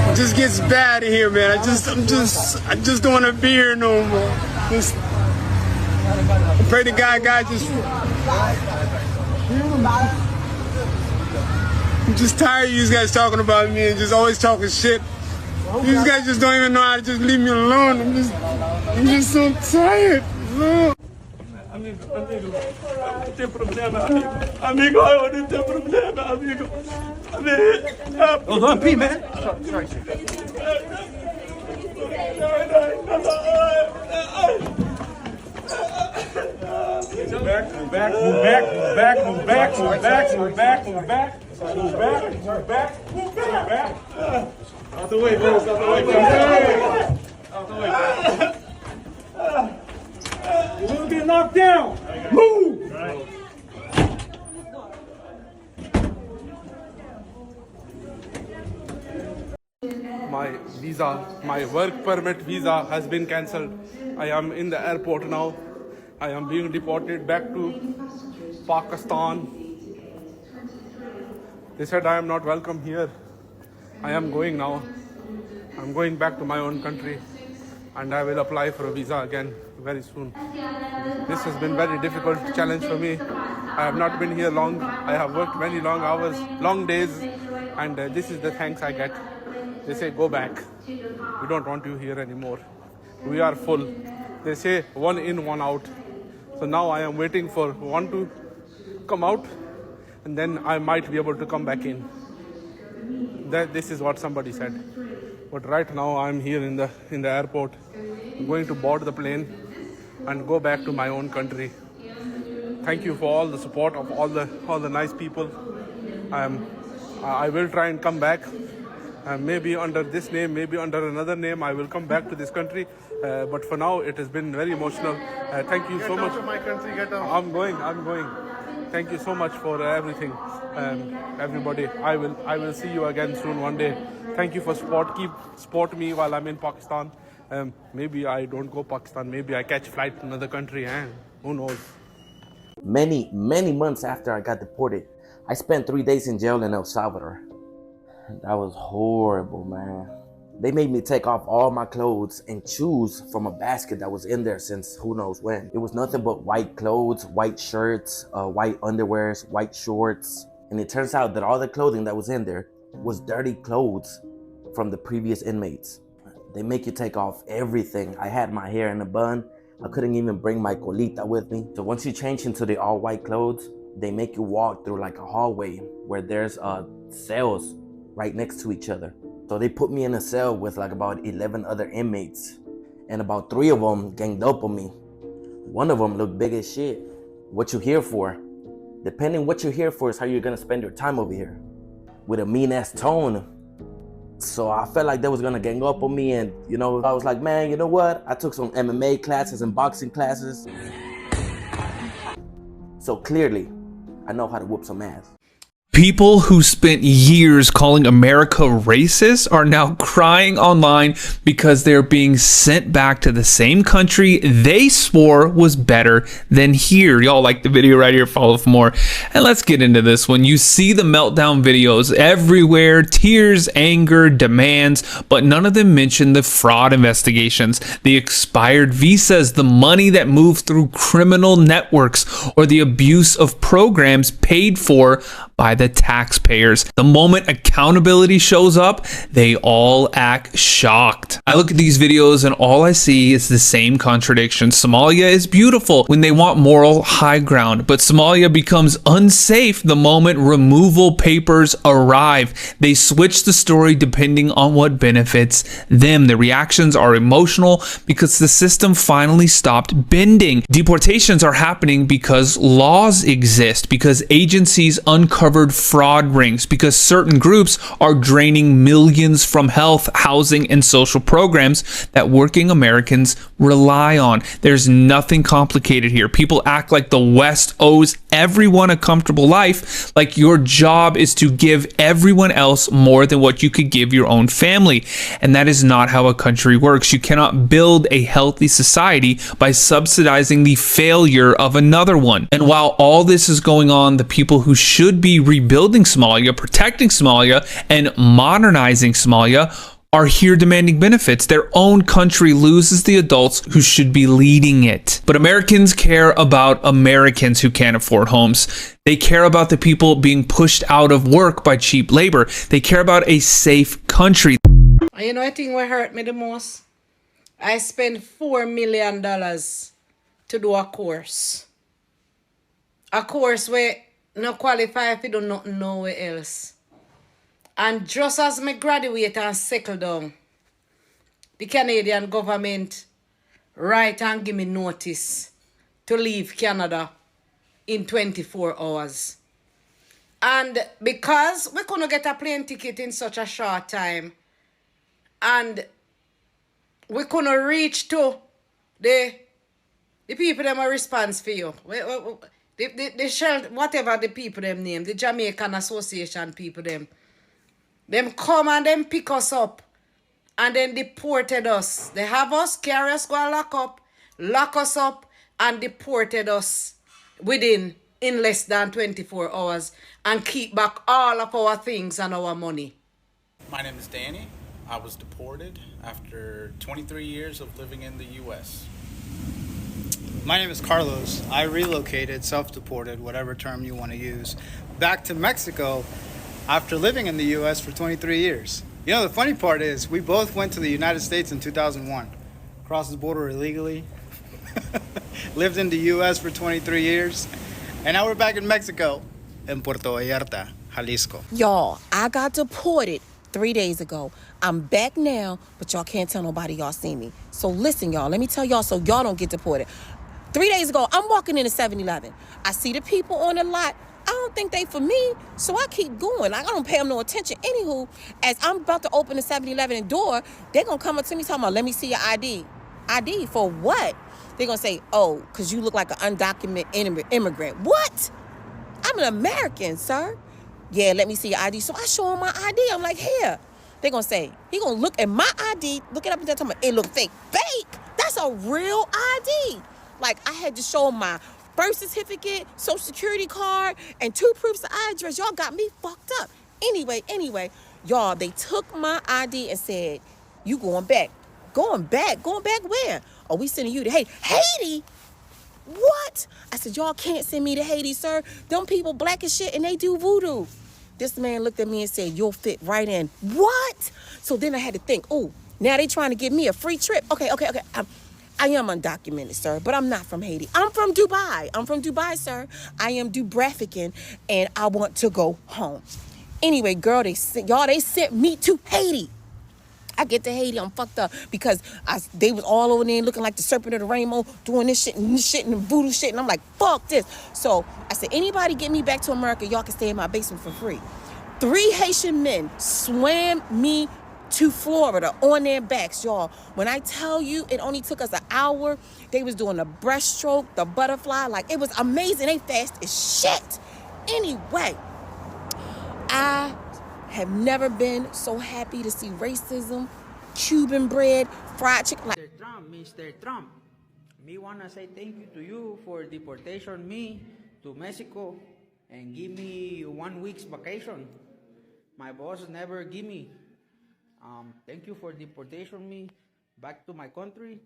It just gets bad in here, man. I just don't want to be here no more. I pray to God just. I'm just tired of you guys talking about me and just always talking shit. You guys just don't even know how to just leave me alone. I'm just so tired. Amigo, não tem problema, amigo. Amigo, eu não tenho problema, amigo. Hold on, P, man. Sorry. Move back. Out the way, bros. Out the way. You're gonna get knocked down. Move. My work permit visa has been cancelled. I am in the airport now. I am being deported back to Pakistan. They said I am not welcome here. I am going now. I'm going back to my own country and I will apply for a visa again very soon. This has been very difficult challenge for me. I have not been here long. I have worked many long hours, long days, and this is the thanks I get. They say, go back. We don't want you here anymore. We are full. They say one in, one out. So now I am waiting for one to come out and then I might be able to come back in. This is what somebody said. But right now I'm here in the airport. I'm going to board the plane and go back to my own country. Thank you for all the support of all the nice people. I will try and come back. Maybe under this name, maybe under another name, I will come back to this country. But for now, it has been very emotional. Thank you so much. Get out of my country, get out. I'm going. Thank you so much for everything, everybody. I will see you again soon one day. Thank you for support. Keep support me while I'm in Pakistan. Maybe I don't go Pakistan. Maybe I catch flight to another country. Who knows? Many months after I got deported, I spent 3 days in jail in El Salvador. That was horrible, man. They made me take off all my clothes and choose from a basket that was in there since who knows when. It was nothing but white clothes, white shirts, white underwears, white shorts. And it turns out that all the clothing that was in there was dirty clothes from the previous inmates. They make you take off everything. I had my hair in a bun. I couldn't even bring my colita with me. So once you change into the all white clothes, they make you walk through like a hallway where there's cells right next to each other. So they put me in a cell with like about 11 other inmates, and about 3 of them ganged up on me. One of them looked big as shit. What you here for? Depending what you're here for is how you're gonna spend your time over here. With a mean ass tone. So I felt like they was gonna gang up on me, and you know, I was like, man, you know what? I took some MMA classes and boxing classes. So clearly, I know how to whoop some ass. People who spent years calling America racist are now crying online because they're being sent back to the same country they swore was better than here. Y'all like the video right here, follow for more. And let's get into this one. You see the meltdown videos everywhere, tears, anger, demands, but none of them mention the fraud investigations, the expired visas, the money that moved through criminal networks, or the abuse of programs paid for by the taxpayers. The moment accountability shows up, they all act shocked. I look at these videos and all I see is the same contradiction. Somalia is beautiful when they want moral high ground, but Somalia becomes unsafe the moment removal papers arrive. They switch the story depending on what benefits them. The reactions are emotional because the system finally stopped bending. Deportations are happening because laws exist, because agencies uncovered fraud rings, because certain groups are draining millions from health, housing, and social programs that working Americans rely on. There's nothing complicated here. People act like the West owes everyone a comfortable life, like your job is to give everyone else more than what you could give your own family. And that is not how a country works. You cannot build a healthy society by subsidizing the failure of another one. And while all this is going on, the people who should be be rebuilding Somalia, protecting Somalia, and modernizing Somalia are here demanding benefits. Their own country loses the adults who should be leading it. But Americans care about Americans who can't afford homes. They care about the people being pushed out of work by cheap labor. They care about a safe country. You know, I think what hurt me the most? I spent $4 million to do a course. A course where no qualify if you do nothing nowhere else. And just as me graduate and settle down, the Canadian government write and give me notice to leave Canada in 24 hours. And because we couldn't get a plane ticket in such a short time, and we couldn't reach to the people them a response for you. The shelter, whatever the people them name, the Jamaican Association people them come and them pick us up and then deported us. They have us, carry us, go and lock us up and deported us in less than 24 hours and keep back all of our things and our money. My name is Danny. I was deported after 23 years of living in the U.S. My name is Carlos. I relocated, self-deported, whatever term you want to use, back to Mexico after living in the U.S. for 23 years. You know, the funny part is we both went to the United States in 2001, crossed the border illegally, lived in the U.S. for 23 years, and now we're back in Mexico, in Puerto Vallarta, Jalisco. Y'all, I got deported 3 days ago. I'm back now, but y'all can't tell nobody y'all see me. So listen, y'all, let me tell y'all so y'all don't get deported. 3 days ago, I'm walking in a 7-Eleven. I see the people on the lot. I don't think they for me, so I keep going. Like, I don't pay them no attention. Anywho, as I'm about to open the 7-Eleven door, they're going to come up to me talking about, let me see your ID. ID for what? They're going to say, oh, because you look like an undocumented immigrant. What? I'm an American, sir. Yeah, let me see your ID. So I show them my ID. I'm like, here. They're going to say, he going to look at my ID, look it up and tell me, it look fake. Fake? That's a real ID. Like, I had to show them my birth certificate, social security card, and 2 proofs of address. Y'all got me fucked up. Anyway, y'all, they took my ID and said, you going back. Going back where? Oh, we sending you to Haiti. Haiti? What? I said, y'all can't send me to Haiti, sir. Them people black as shit and they do voodoo. This man looked at me and said, you'll fit right in. What? So then I had to think, oh, now they trying to give me a free trip. Okay. I am undocumented, sir, but I'm not from Haiti. I'm from Dubai, sir. I am Dubrafrican, and I want to go home. Anyway, girl, they sent me to Haiti. I get to Haiti, I'm fucked up because they was all over there looking like the serpent of the rainbow, doing this shit and voodoo shit, and I'm like, fuck this. So I said, anybody get me back to America, y'all can stay in my basement for free. 3 Haitian men swam me to Florida on their backs, y'all. When I tell you it only took us an hour, they was doing the breaststroke, the butterfly, like it was amazing. They fast as shit. Anyway, I have never been so happy to see racism, Cuban bread, fried chicken. Mr. Trump, me wanna say thank you to you for deportation me to Mexico and give me 1 week's vacation. My boss never give me. Thank you for deportation me back to my country.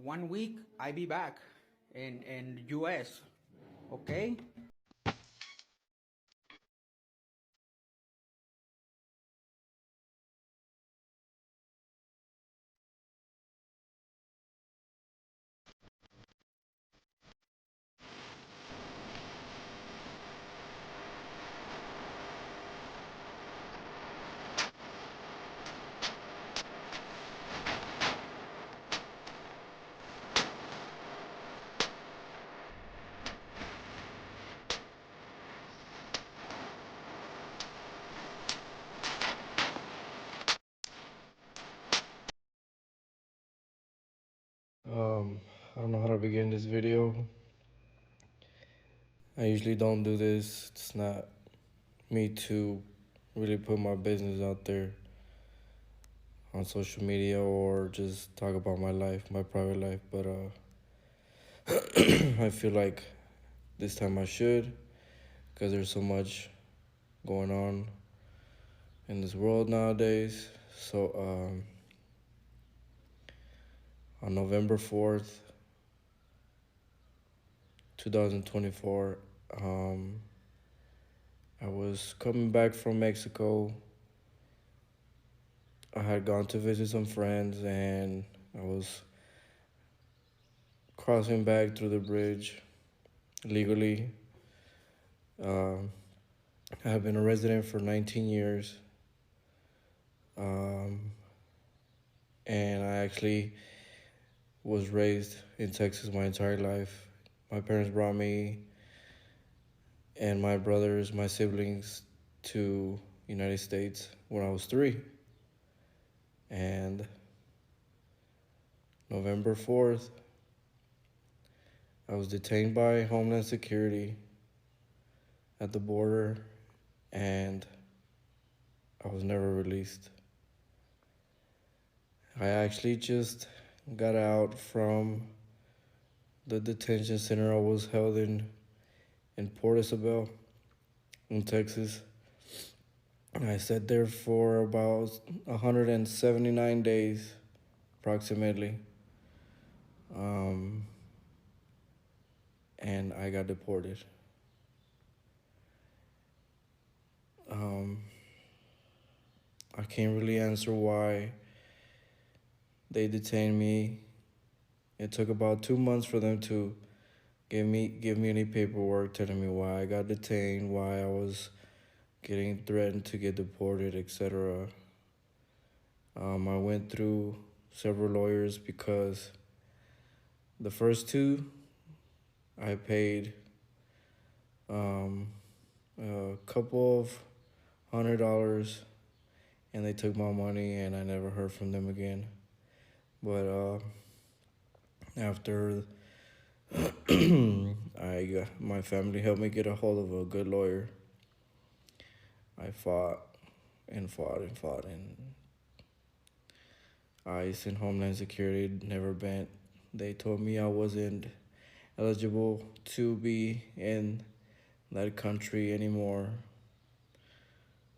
1 week I be back in US. Okay? I don't know how to begin this video. I usually don't do this. It's not me to really put my business out there on social media or just talk about my life, my private life, but I feel like this time I should. because there's so much going on in this world nowadays. So on November 4th, 2024, I was coming back from Mexico. I had gone to visit some friends and I was crossing back through the bridge legally. I have been a resident for 19 years. And I actually was raised in Texas my entire life. My parents brought me and my brothers, my siblings, to United States when I was 3. And November 4th, I was detained by Homeland Security at the border, and I was never released. I actually just got out from the detention center I was held in Port Isabel, in Texas. I sat there for about 179 days, approximately. And I got deported. I can't really answer why they detained me. It took about 2 months for them to give me any paperwork telling me why I got detained, why I was getting threatened to get deported, etc. I went through several lawyers because the first 2 I paid a couple of $100, and they took my money, and I never heard from them again. But after my family helped me get a hold of a good lawyer, I fought and fought and fought, and ICE and Homeland Security never bent. They told me I wasn't eligible to be in that country anymore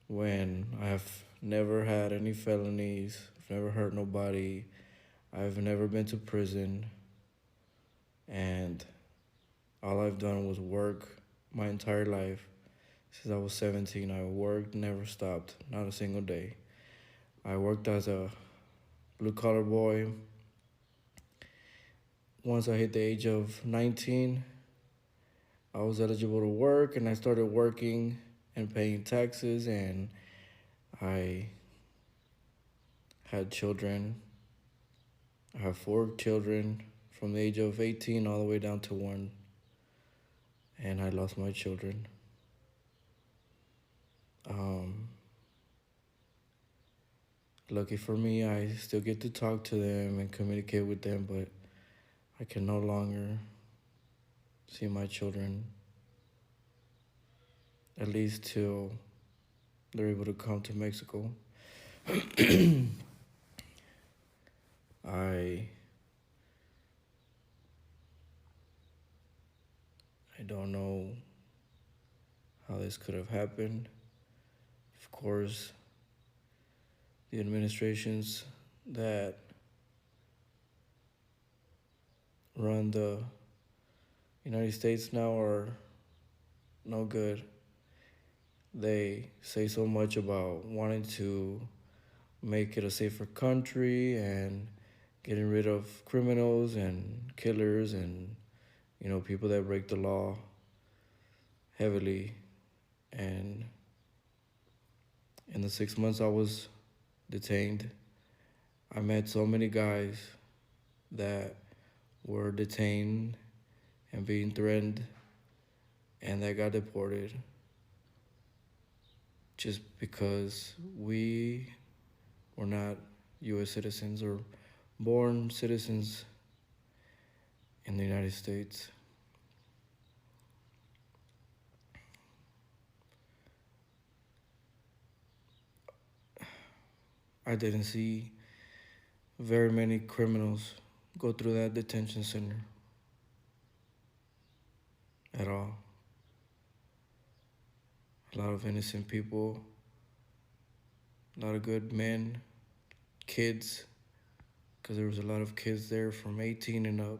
when I have never had any felonies, I've never hurt nobody, I've never been to prison, and all I've done was work my entire life. Since I was 17, I worked, never stopped, not a single day. I worked as a blue-collar boy. Once I hit the age of 19, I was eligible to work, and I started working and paying taxes, and I had children. I have 4 children from the age of 18 all the way down to 1, and I lost my children. Lucky for me, I still get to talk to them and communicate with them, but I can no longer see my children, at least till they're able to come to Mexico. I don't know how this could have happened. Of course, the administrations that run the United States now are no good. They say so much about wanting to make it a safer country and getting rid of criminals and killers and, people that break the law heavily. And in the 6 months I was detained, I met so many guys that were detained and being threatened and that got deported just because we were not U.S. citizens or born citizens in the United States. I didn't see very many criminals go through that detention center at all. a lot of innocent people, a lot of good men, kids, because there was a lot of kids there from 18 and up,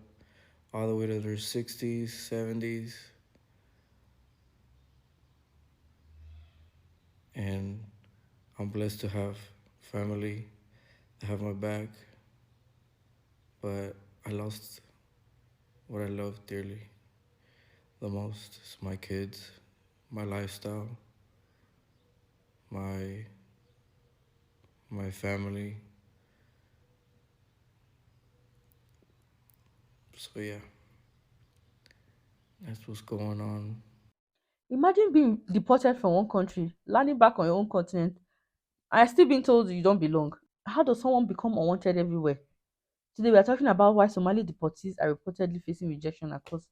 all the way to their 60s, 70s. And I'm blessed to have family that have my back, but I lost what I love dearly the most. It's my kids, my lifestyle, my family. So yeah, that's what's going on. Imagine being deported from one country, landing back on your own continent, and still being told you don't belong. How does someone become unwanted everywhere? Today we are talking about why Somali deportees are reportedly facing rejection across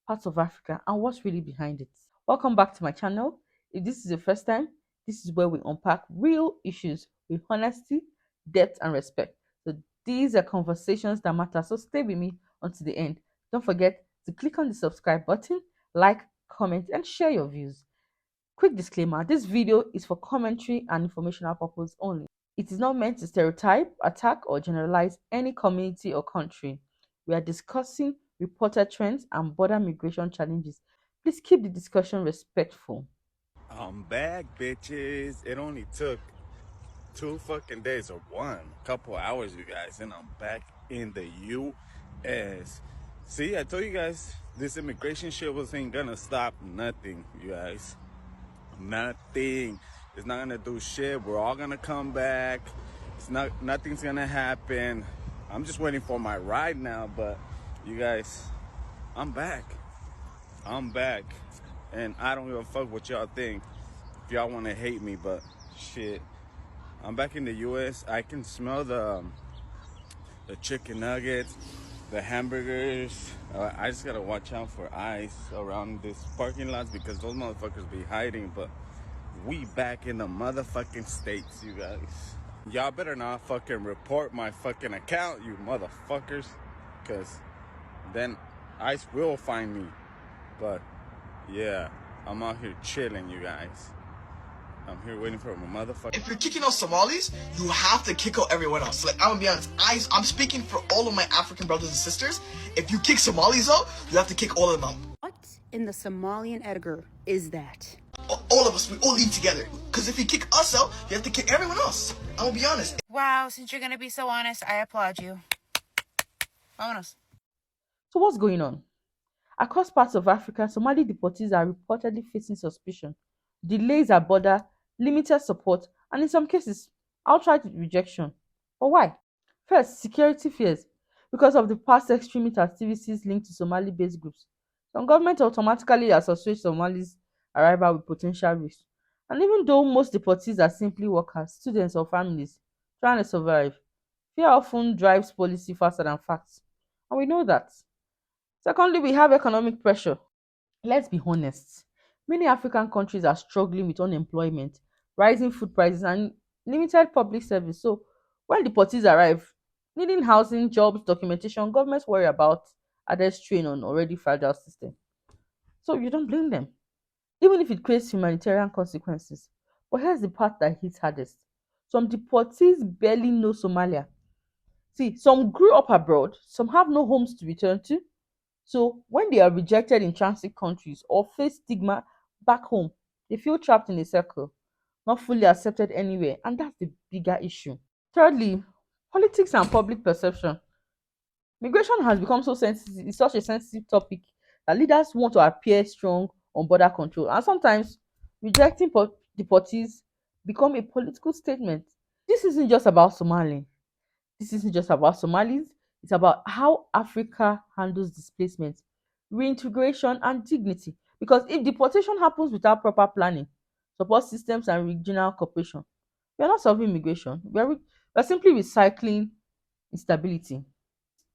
parts of Africa and what's really behind it. Welcome back to my channel. If this is the first time, this is where we unpack real issues with honesty, depth, and respect. So these are conversations that matter. So stay with me until the end. Don't forget to click on the subscribe button, like, comment, and share your views. Quick disclaimer, this video is for commentary and informational purpose only. It is not meant to stereotype, attack, or generalize any community or country. We are discussing reported trends and border migration challenges. Please keep the discussion respectful. I'm back, bitches. It only took 2 fucking days or a couple hours, you guys, and I'm back in the U.S. See, I told you guys this immigration shit wasn't gonna stop nothing, you guys. Nothing. It's not gonna do shit. We're all gonna come back. Nothing's gonna happen. I'm just waiting for my ride now, but you guys, I'm back. And I don't give a fuck what y'all think. If y'all wanna hate me, but shit. I'm back in the US. I can smell the chicken nuggets, the hamburgers. I just gotta watch out for ICE around this parking lot because those motherfuckers be hiding, but we back in the motherfucking States, you guys. Y'all better not fucking report my fucking account, you motherfuckers, because then ICE will find me. But yeah, I'm out here chilling, you guys. I'm here waiting for my motherfucker. If you're kicking out Somalis, you have to kick out everyone else. Like, I'm gonna be honest, I'm speaking for all of my African brothers and sisters. If you kick Somalis out, you have to kick all of them out. What in the Somalian Edgar is that? All of us, we all leave together. Because if you kick us out, you have to kick everyone else. I'm gonna be honest. Wow, since you're gonna be so honest, I applaud you. Vámonos. So what's going on? Across parts of Africa, Somali deportees are reportedly facing suspicion, delays at border, limited support, and in some cases, outright rejection. But why? First, security fears. Because of the past extremist activities linked to Somali-based groups, some governments automatically associate Somalis' arrival with potential risks. And even though most deportees are simply workers, students, or families trying to survive, fear often drives policy faster than facts. And we know that. Secondly, we have economic pressure. Let's be honest. Many African countries are struggling with unemployment, rising food prices, and limited public service. So, when deportees arrive, needing housing, jobs, documentation, governments worry about added strain on already fragile system. So, you don't blame them, even if it creates humanitarian consequences. But here's the part that hits hardest. Some deportees barely know Somalia. See, some grew up abroad, some have no homes to return to. So, when they are rejected in transit countries or face stigma back home, they feel trapped in a circle, not fully accepted anywhere, and that's the bigger issue. Thirdly, politics and public perception. Migration has become so sensitive, it's such a sensitive topic that leaders want to appear strong on border control, and sometimes rejecting deportees become a political statement. This isn't just about Somali. This isn't just about Somalis. It's about how Africa handles displacement, reintegration, and dignity. Because if deportation happens without proper planning, support systems, and regional cooperation, we are not solving migration. We are simply recycling instability.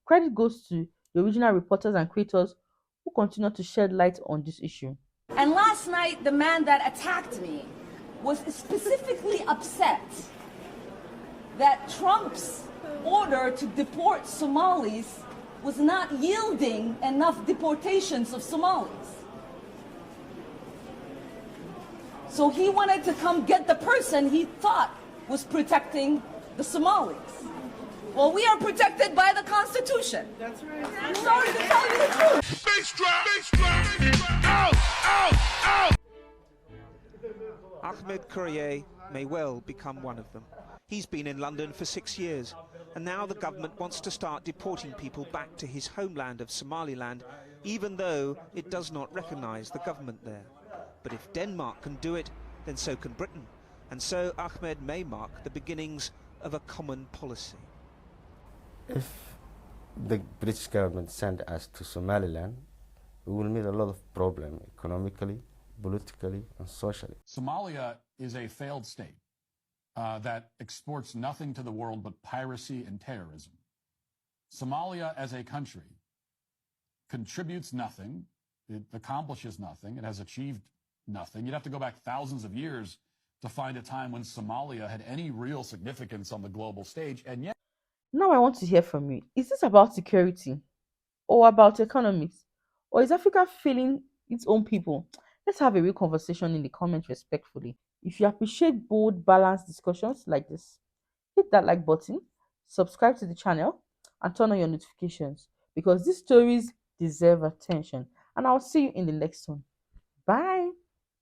Credit goes to the original reporters and creators who continue to shed light on this issue. And last night, the man that attacked me was specifically upset that Trump's order to deport Somalis was not yielding enough deportations of Somalis. So he wanted to come get the person he thought was protecting the Somalis. Well, we are protected by the Constitution. That's right. I'm sorry to tell you the truth. Bass drop, out, out, out. Ahmed Courier may well become one of them. He's been in London for 6 years, and now the government wants to start deporting people back to his homeland of Somaliland, even though it does not recognise the government there. But if Denmark can do it, then so can Britain. And so Ahmed may mark the beginnings of a common policy. If the British government send us to Somaliland, we will meet a lot of problems economically, politically, and socially. Somalia is a failed state that exports nothing to the world but piracy and terrorism. Somalia as a country contributes nothing, it accomplishes nothing, it has achieved nothing. You'd have to go back thousands of years to find a time when Somalia had any real significance on the global stage, and yet... Now I want to hear from you. Is this about security or about economics? Or is Africa failing its own people? Let's have a real conversation in the comments respectfully. If you appreciate bold, balanced discussions like this, hit that like button, subscribe to the channel, and turn on your notifications because these stories deserve attention. And I'll see you in the next one. Bye.